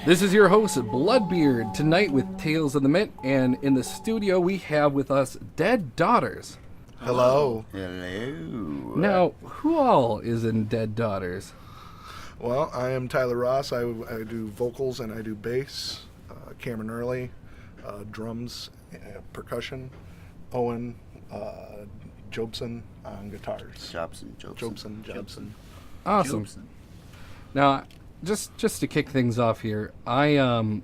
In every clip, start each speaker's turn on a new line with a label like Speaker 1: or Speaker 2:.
Speaker 1: This is your host, Bloodbeard, tonight with Tales of the Mitt, and in the studio we have with us Dead Daughters.
Speaker 2: Hello.
Speaker 3: Hello.
Speaker 1: Now, who all is in Dead Daughters?
Speaker 2: Well, I am Tyler Ross. I do vocals and I do bass. Cameron Early, drums, percussion. Owen Jobson on guitars. Jobson.
Speaker 1: Awesome. Now, just to kick things off here, when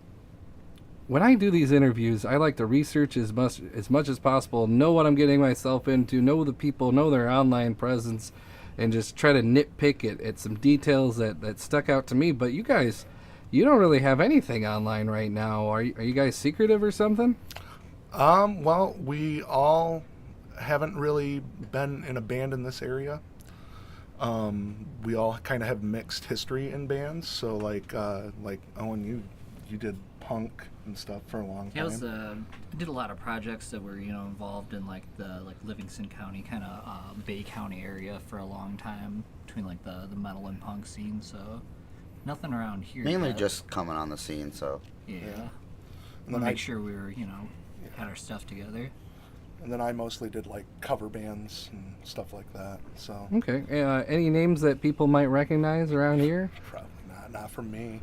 Speaker 1: I do these interviews, I like to research as much as possible, know what I'm getting myself into, know the people, know their online presence, and just try to nitpick at some details that stuck out to me. But you guys, you don't really have anything online right now. Are you guys secretive or something?
Speaker 2: Well, we all haven't really been in a band in this area. We all kind of have mixed history in bands. So like Owen, you did punk and stuff for a long time.
Speaker 4: Yeah, I did a lot of projects that were involved in the Livingston County kind of Bay County area for a long time between the metal and punk scene. So nothing around here.
Speaker 3: Mainly
Speaker 4: yet.
Speaker 3: just coming on the scene. So
Speaker 4: Yeah.
Speaker 2: And then
Speaker 4: Make sure we were had our stuff together.
Speaker 2: And then I mostly did cover bands and stuff like that. So
Speaker 1: Okay. Any names that people might recognize around here?
Speaker 2: probably not from me.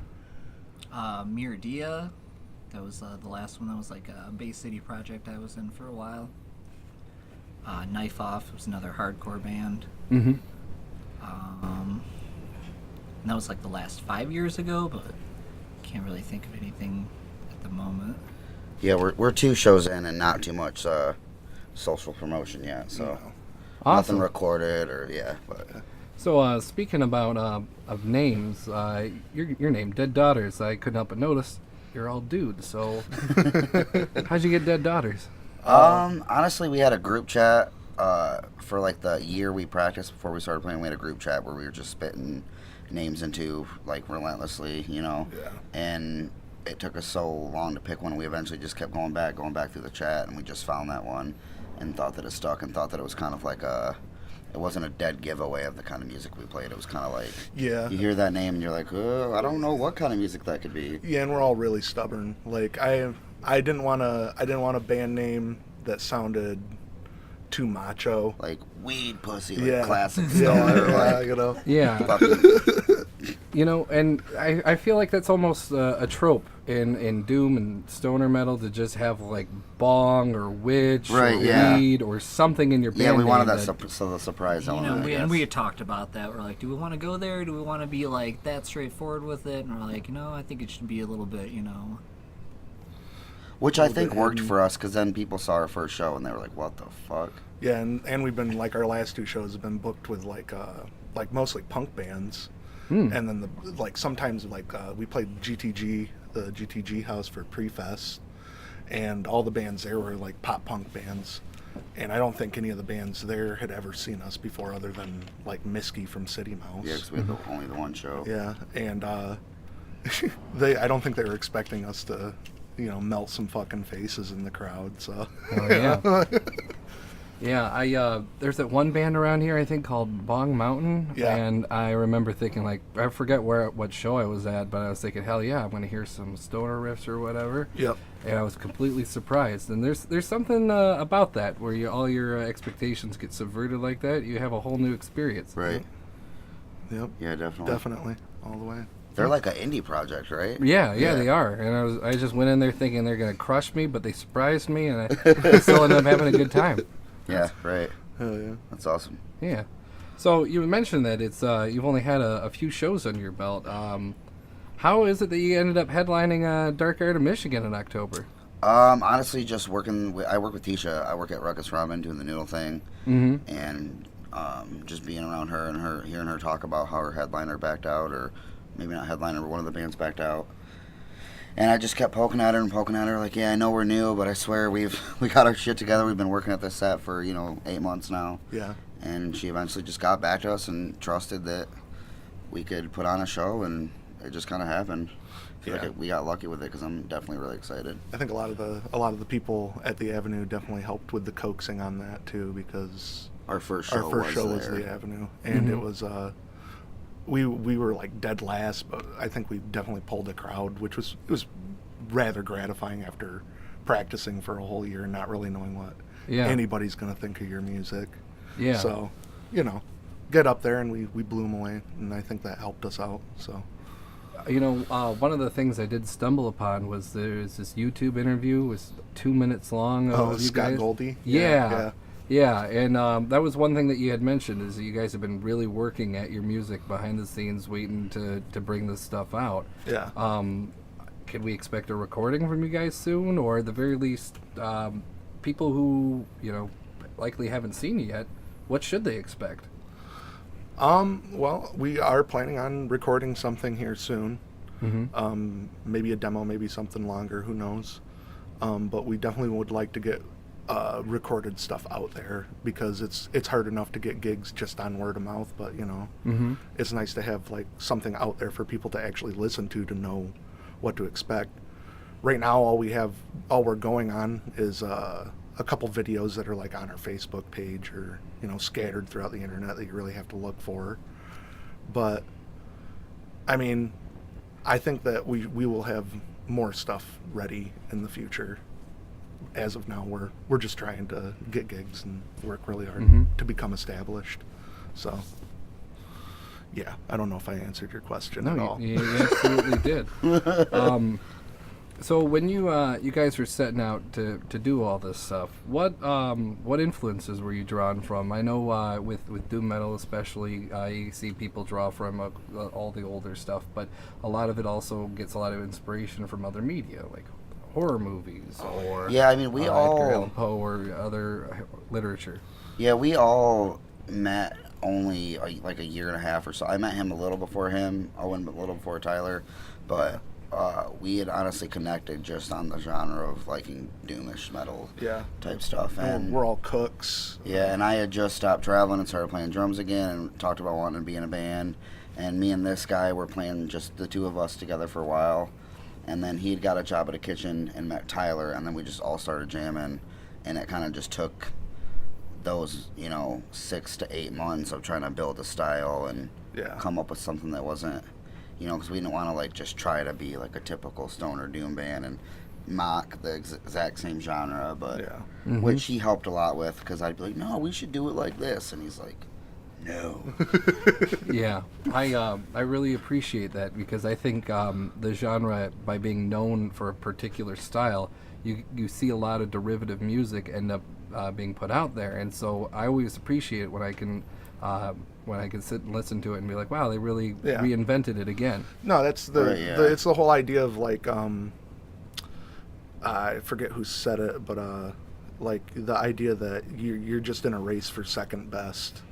Speaker 4: Miradia, that was the last one. That was a Bay City project I was in for a while. Knife Off was another hardcore band.
Speaker 1: Mm-hmm.
Speaker 4: And that was the last 5 years ago, but can't really think of anything at the moment.
Speaker 3: yeah, we're 2 shows in and not too much social promotion yet. So
Speaker 2: No.
Speaker 1: Awesome.
Speaker 3: nothing recorded but
Speaker 1: So, speaking about of names, your name, Dead Daughters, I couldn't help but notice you're all dudes. So, how'd you get Dead Daughters?
Speaker 3: honestly, we had a group chat for the year we practiced before we started playing. We had a group chat where we were just spitting names into relentlessly,
Speaker 2: Yeah.
Speaker 3: and it took us so long to pick one. We eventually just kept going back through the chat, and we just found that one and thought that it stuck and thought that it was kind of it wasn't a dead giveaway of the kind of music we played. It was kind of
Speaker 2: Yeah.
Speaker 3: you hear that name and you're like, I don't know what kind of music that could be.
Speaker 2: Yeah, and we're all really stubborn. I didn't want a band name that sounded too macho.
Speaker 3: Like weed pussy,
Speaker 2: Yeah.
Speaker 3: classic
Speaker 2: Yeah,
Speaker 3: stoner.
Speaker 1: Yeah.
Speaker 3: Fucking-
Speaker 1: And I feel like that's almost a trope in doom and stoner metal to just have bong or witch
Speaker 3: Right,
Speaker 1: or
Speaker 3: yeah.
Speaker 1: weed or something in your band.
Speaker 3: yeah, we wanted
Speaker 1: name
Speaker 3: that the surprise element. I
Speaker 4: And
Speaker 3: guess.
Speaker 4: we had talked about that. We're like, do we want to go there? Do we want to be that straightforward with it? And we're like, I think it should be a little bit,
Speaker 3: Which I think worked
Speaker 2: hidden.
Speaker 3: for us, because then people saw our first show and they were like, what the fuck?
Speaker 2: Yeah, and we've been our last 2 shows have been booked with mostly punk bands.
Speaker 1: Hmm.
Speaker 2: And then sometimes we played GTG, the GTG house for pre-fest, and all the bands there were pop punk bands. And I don't think any of the bands there had ever seen us before, other than Miskey from City Mouse.
Speaker 3: Yeah, because we had only the one show.
Speaker 2: Yeah, and I don't think they were expecting us to, melt some fucking faces in the crowd. So.
Speaker 1: Oh, yeah. Yeah, there's that one band around here I think called Bong Mountain,
Speaker 2: Yeah.
Speaker 1: and I remember thinking I forget what show I was at, but I was thinking, hell yeah, I'm gonna hear some stoner riffs or whatever.
Speaker 2: Yep.
Speaker 1: And I was completely surprised. And there's something about that where all your expectations get subverted like that. You have a whole new experience.
Speaker 3: Right?
Speaker 2: Yep.
Speaker 3: Yeah, definitely.
Speaker 2: Definitely, all the way.
Speaker 3: They're like an indie project, right?
Speaker 1: Yeah, they are. And I just went in there thinking they're gonna crush me, but they surprised me, and I still ended up having a good time.
Speaker 3: Yeah, right.
Speaker 2: Hell yeah.
Speaker 3: That's awesome.
Speaker 1: Yeah. So you mentioned that it's you've only had a few shows under your belt. How is it that you ended up headlining Dark Art of Michigan in October?
Speaker 3: Honestly, just I work with Tisha. I work at Ruckus Ramen doing the noodle thing.
Speaker 1: Mm-hmm.
Speaker 3: And just being around her and hearing her talk about how her headliner backed out, or maybe not headliner, but one of the bands backed out. And I just kept poking at her, like, yeah, I know we're new, but I swear we got our shit together. We've been working at this set for 8 months now.
Speaker 2: Yeah.
Speaker 3: And she eventually just got back to us and trusted that we could put on a show, and it just kind of happened. I feel like we got lucky with it, because I'm definitely really excited.
Speaker 2: I think a lot of the people at the Avenue definitely helped with the coaxing on that too, because
Speaker 3: Our first show
Speaker 2: was
Speaker 3: there.
Speaker 2: the Avenue, and it was we were like dead last, but I think we definitely pulled the crowd, which was rather gratifying after practicing for a whole year and not really knowing what anybody's going to think of your music.
Speaker 1: Yeah.
Speaker 2: So, get up there, and we blew them away, and I think that helped us out. So,
Speaker 1: one of the things I did stumble upon was there's this YouTube interview. It was 2 minutes long. Of you
Speaker 2: Scott
Speaker 1: guys.
Speaker 2: Goldie.
Speaker 1: Yeah, and that was one thing that you had mentioned is that you guys have been really working at your music behind the scenes, waiting to bring this stuff out.
Speaker 2: Yeah.
Speaker 1: Can we expect a recording from you guys soon, or at the very least, people who likely haven't seen you yet, what should they expect?
Speaker 2: Well, we are planning on recording something here soon.
Speaker 1: Mm-hmm.
Speaker 2: Maybe a demo, maybe something longer, who knows. But we definitely would like to get recorded stuff out there, because it's hard enough to get gigs just on word of mouth, but
Speaker 1: Mm-hmm.
Speaker 2: it's nice to have like something out there for people to actually listen to know what to expect. Right now, all we're going on is a couple videos that are like on our Facebook page, or scattered throughout the internet that you really have to look for. But I mean, I think that we will have more stuff ready in the future. As of now, we're just trying to get gigs and work really hard to become established. So, yeah, I don't know if I answered your question at all.
Speaker 1: You absolutely did. So when you guys were setting out to do all this stuff, what influences were you drawn from? I know with doom metal especially, you see people draw from all the older stuff, but a lot of it also gets a lot of inspiration from other media, like horror movies or
Speaker 3: we all
Speaker 1: Edgar Allan Poe or other literature.
Speaker 3: Yeah, we all met only like a year and a half or so. I met him a little before him, Owen a little before Tyler, but we had honestly connected just on the genre of liking doomish metal type stuff. And
Speaker 2: we're all cooks.
Speaker 3: Yeah, and I had just stopped traveling and started playing drums again and talked about wanting to be in a band. And me and this guy were playing just the two of us together for a while. And then he'd got a job at a kitchen and met Tyler, and then we just all started jamming. And it kind of just took those, 6 to 8 months of trying to build a style and come up with something that wasn't, because we didn't want to just try to be like a typical stoner doom band and mock the exact same genre, but which he helped a lot with, because I'd be like, no, we should do it like this, and he's like, no.
Speaker 1: Yeah, I really appreciate that, because I think the genre, by being known for a particular style, you see a lot of derivative music end up being put out there, and so I always appreciate it when I can sit and listen to it and be like, wow, they really reinvented it again.
Speaker 2: No, that's it's the whole idea of I forget who said it, but the idea that you're just in a race for second best.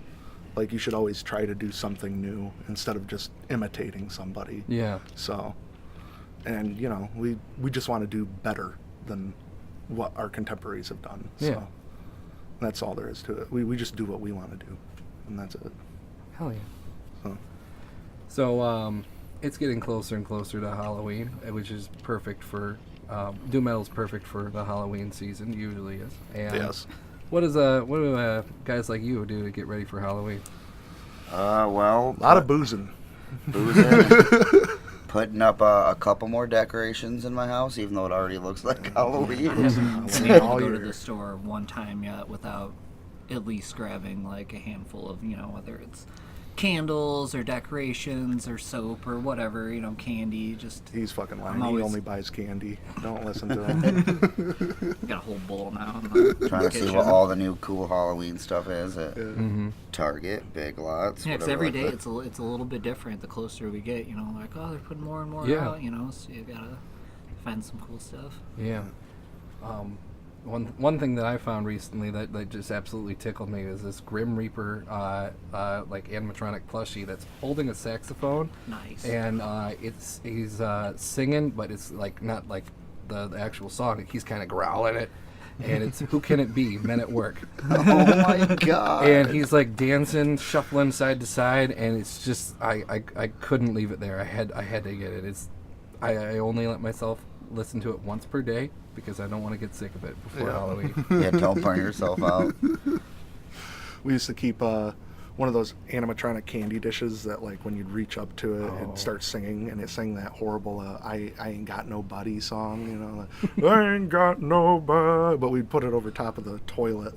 Speaker 2: Like, you should always try to do something new instead of just imitating somebody.
Speaker 1: Yeah.
Speaker 2: So, and we just want to do better than what our contemporaries have done.
Speaker 1: Yeah.
Speaker 2: So that's all there is to it. We just do what we want to do, and that's it.
Speaker 1: Hell yeah. So it's getting closer and closer to Halloween, which is perfect for doom metal's perfect for the Halloween season. Usually is. And
Speaker 2: yes.
Speaker 1: What do guys like you do to get ready for Halloween?
Speaker 3: Well,
Speaker 2: a lot of boozing.
Speaker 3: Putting up a couple more decorations in my house, even though it already looks like Halloween.
Speaker 4: I haven't been able to go to the store one time yet without at least grabbing like a handful of, whether it's candles or decorations or soap or whatever, candy. Just
Speaker 2: he's fucking lying. He only buys candy. Don't listen to him.
Speaker 4: Got a whole bowl now.
Speaker 3: Trying to see what all the new cool Halloween stuff is at Target, Big Lots.
Speaker 4: Yeah, because every day it's a little bit different. The closer we get, like, oh, they're putting more and more out. So you gotta find some cool stuff.
Speaker 1: Yeah. One thing that I found recently that just absolutely tickled me is this Grim Reaper like animatronic plushie that's holding a saxophone.
Speaker 4: Nice.
Speaker 1: And he's singing, but it's like not like the actual song. He's kind of growling it, and it's Who Can It Be? Men at Work.
Speaker 3: Oh my god.
Speaker 1: And he's like dancing, shuffling side to side, and it's just I couldn't leave it there. I had to get it. I only let myself listen to it once per day, because I don't want to get sick of it before Halloween.
Speaker 3: Yeah, don't burn yourself out.
Speaker 2: We used to keep one of those animatronic candy dishes that, like, when you'd reach up to it and start singing, and it sang that horrible I ain't got no buddy song, you know, like, I ain't got no buddy, but we'd put it over top of the toilet.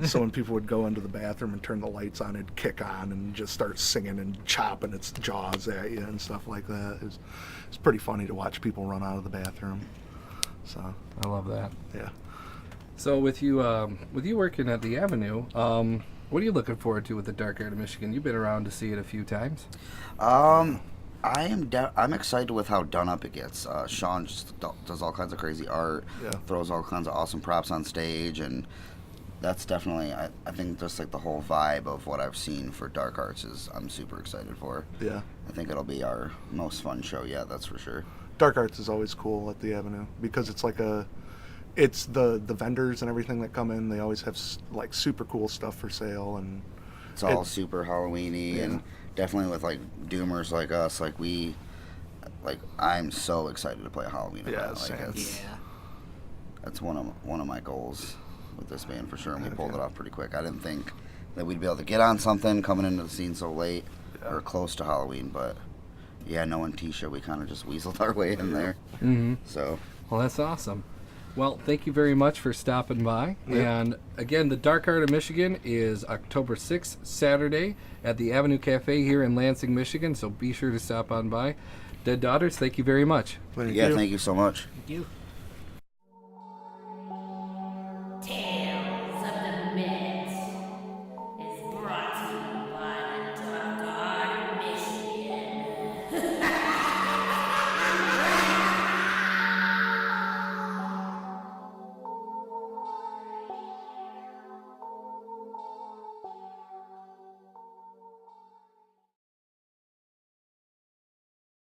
Speaker 2: So when people would go into the bathroom and turn the lights on, it'd kick on and just start singing and chopping its jaws at you and stuff like that. It's pretty funny to watch people run out of the bathroom. So
Speaker 1: I love that.
Speaker 2: yeah.
Speaker 1: So with you working at the Avenue, what are you looking forward to with the Dark Art of Michigan? You've been around to see it a few times.
Speaker 3: I'm excited with how done up it gets. Sean just does all kinds of crazy art, throws all kinds of awesome props on stage, and that's definitely, I think, just like the whole vibe of what I've seen for Dark Arts is I'm super excited for.
Speaker 2: Yeah.
Speaker 3: I think it'll be our most fun show yet, that's for sure.
Speaker 2: Dark Arts is always cool at the Avenue because it's like it's the vendors and everything that come in. They always have like super cool stuff for sale, and
Speaker 3: it's all super Halloween-y, and definitely with like doomers like us, I'm so excited to play a Halloween event. That's one of my goals with this band for sure, and we pulled it off pretty quick. I didn't think that we'd be able to get on something coming into the scene so late or close to Halloween, but knowing Tisha, we kind of just weaseled our way in there.
Speaker 1: Mm-hmm.
Speaker 3: So,
Speaker 1: well, that's awesome. Well, thank you very much for stopping by. And again, the Dark Art of Michigan is October 6th, Saturday, at the Avenue Cafe here in Lansing, Michigan. So be sure to stop on by. Dead Daughters, thank you very much.
Speaker 3: thank you so much.
Speaker 4: Thank you.